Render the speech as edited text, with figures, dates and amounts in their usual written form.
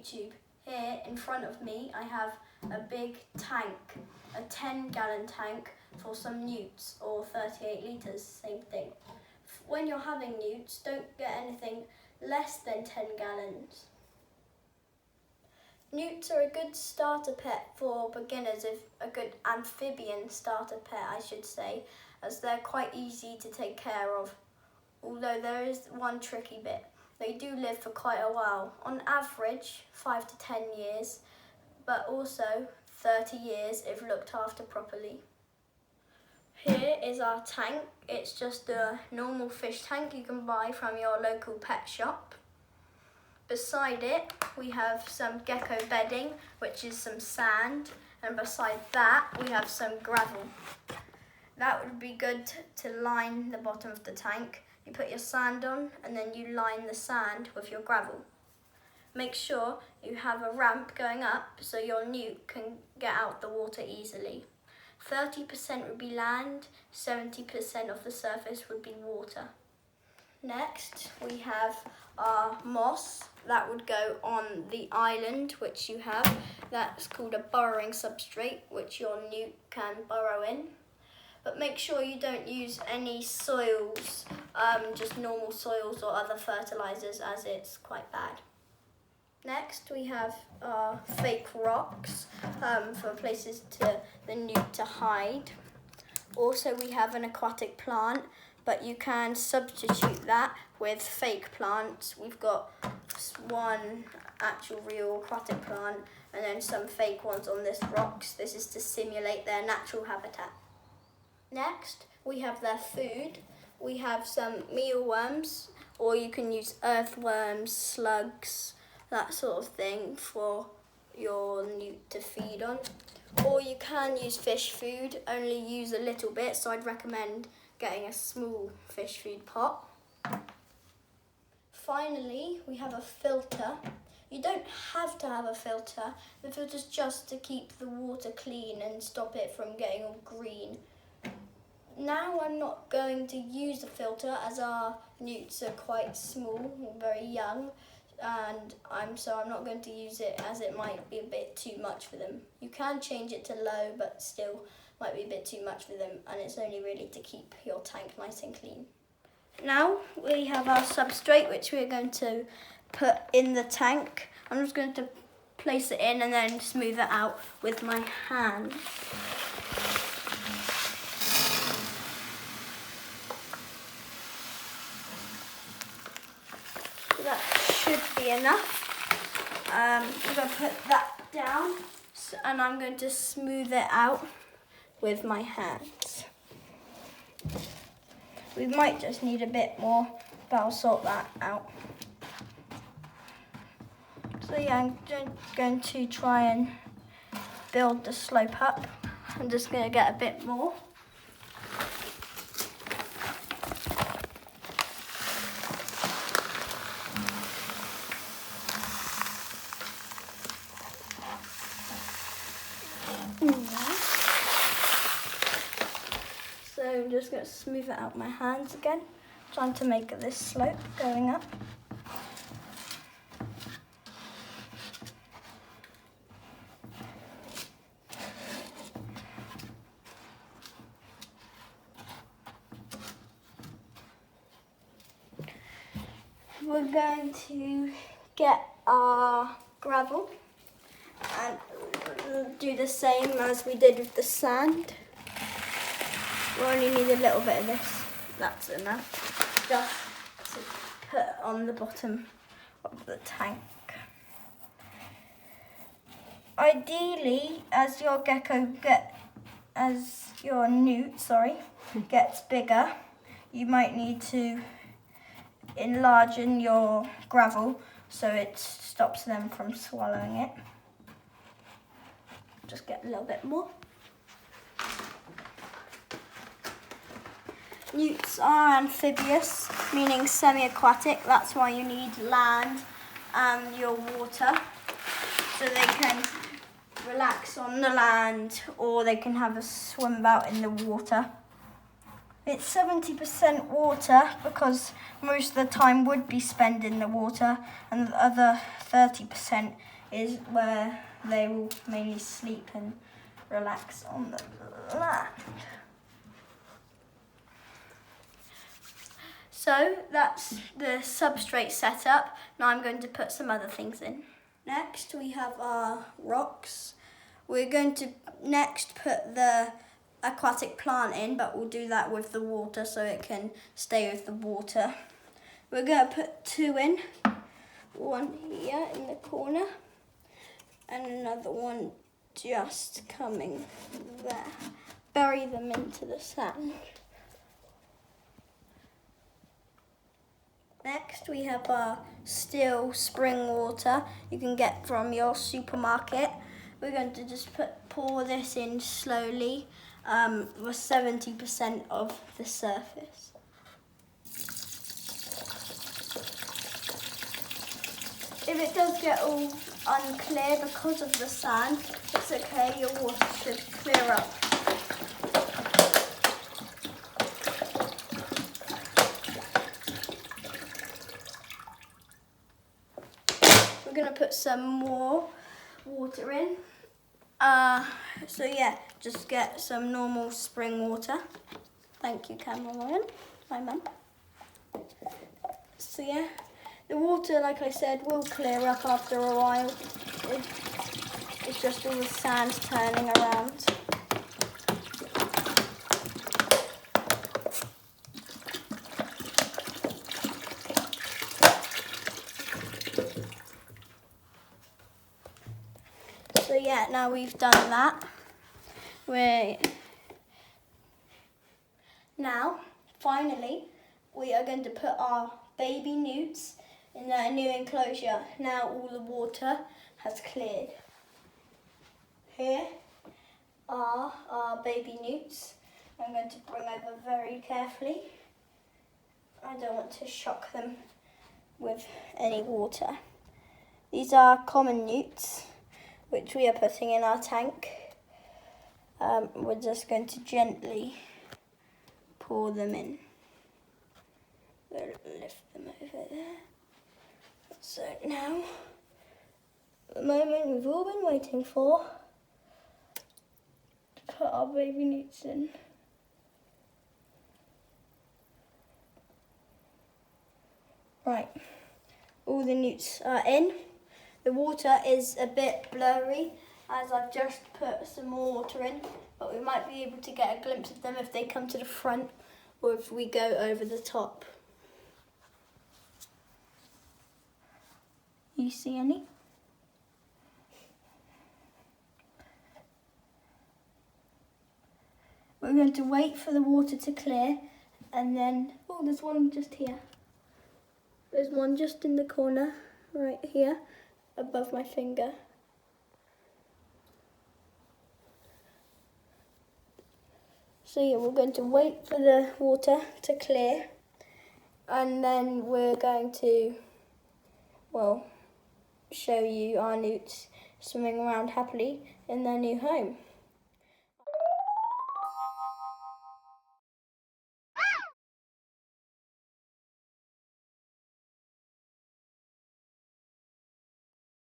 YouTube. Here in front of me I have a big tank, a 10-gallon tank for some newts, or 38 litres, same thing. When you're having newts, don't get anything less than 10 gallons. Newts are a good starter pet for beginners, a good amphibian starter pet I should say, as they're quite easy to take care of. Although there is one tricky bit. They do live for quite a while, on average 5 to 10 years, but also 30 years if looked after properly. Here is our tank. It's just a normal fish tank you can buy from your local pet shop. Beside it we have some gecko bedding, which is some sand, and beside that we have some gravel. That would be good to line the bottom of the tank. You put your sand on and then you line the sand with your gravel. Make sure you have a ramp going up so your newt can get out the water easily. 30% would be land, 70% of the surface would be water. Next we have our moss that would go on the island which you have. That's called a burrowing substrate which your newt can burrow in. But make sure you don't use any soils, just normal soils or other fertilisers, as it's quite bad. Next we have our fake rocks for places to the newt to hide. Also we have an aquatic plant, but you can substitute that with fake plants. We've got one actual real aquatic plant and then some fake ones on this rocks. This is to simulate their natural habitat. Next we have their food. We have some mealworms, or you can use earthworms, slugs, that sort of thing for your newt to feed on. Or you can use fish food, only use a little bit, so I'd recommend getting a small fish food pot. Finally, we have a filter. You don't have to have a filter. The filter's just to keep the water clean and stop it from getting all green. Now I'm not going to use the filter as our newts are quite small, very young, and I'm not going to use it as it might be a bit too much for them. You can change it to low, but still might be a bit too much for them, and it's only really to keep your tank nice and clean. Now we have our substrate which we're going to put in the tank. I'm just going to place it in and then smooth it out with my hand. That should be enough. I'm going to put that down and I'm going to smooth it out with my hands. We might just need a bit more, but I'll sort that out. So yeah, I'm going to try and build the slope up. I'm just going to get a bit more. So I'm just going to smooth it out my hands again, trying to make this slope going up. We're going to get our gravel and do the same as we did with the sand. We only need a little bit of this, that's enough, just to put on the bottom of the tank. Ideally, as your newt gets bigger, you might need to enlarge your gravel so it stops them from swallowing it. Just get a little bit more. Newts are amphibious, meaning semi-aquatic. That's why you need land and your water, so they can relax on the land or they can have a swim about in the water. It's 70% water because most of the time would be spent in the water, and the other 30% is where they will mainly sleep and relax on the land. So that's the substrate setup. Now I'm going to put some other things in. Next we have our rocks. We're going to next put the aquatic plant in, but we'll do that with the water so it can stay with the water. We're going to put 2 in. One here in the corner and another one just coming there. Bury them into the sand. Next we have our still spring water you can get from your supermarket. We're going to just pour this in slowly with 70% of the surface. If it does get all unclear because of the sand, it's okay, your water should clear up. We're going to put some more water in. So yeah, just get some normal spring water. Thank you, cameraman, my mum. So yeah, the water, like I said, will clear up after a while. It's just all the sand turning around. So yeah, now we've done that. Now, finally, we are going to put our baby newts in their new enclosure. Now all the water has cleared. Here are our baby newts. I'm going to bring over very carefully. I don't want to shock them with any water. These are common newts, which we are putting in our tank. We're just going to gently pour them in. We'll lift them over there. So now, the moment we've all been waiting for, to put our baby newts in. Right, all the newts are in. The water is a bit blurry as I've just put some more water in, but we might be able to get a glimpse of them if they come to the front or if we go over the top. You see any? We're going to wait for the water to clear and then, oh, there's one just here. There's one just in the corner, right here, above my finger. So yeah, we're going to wait for the water to clear and then we're going to, well, show you our newts swimming around happily in their new home.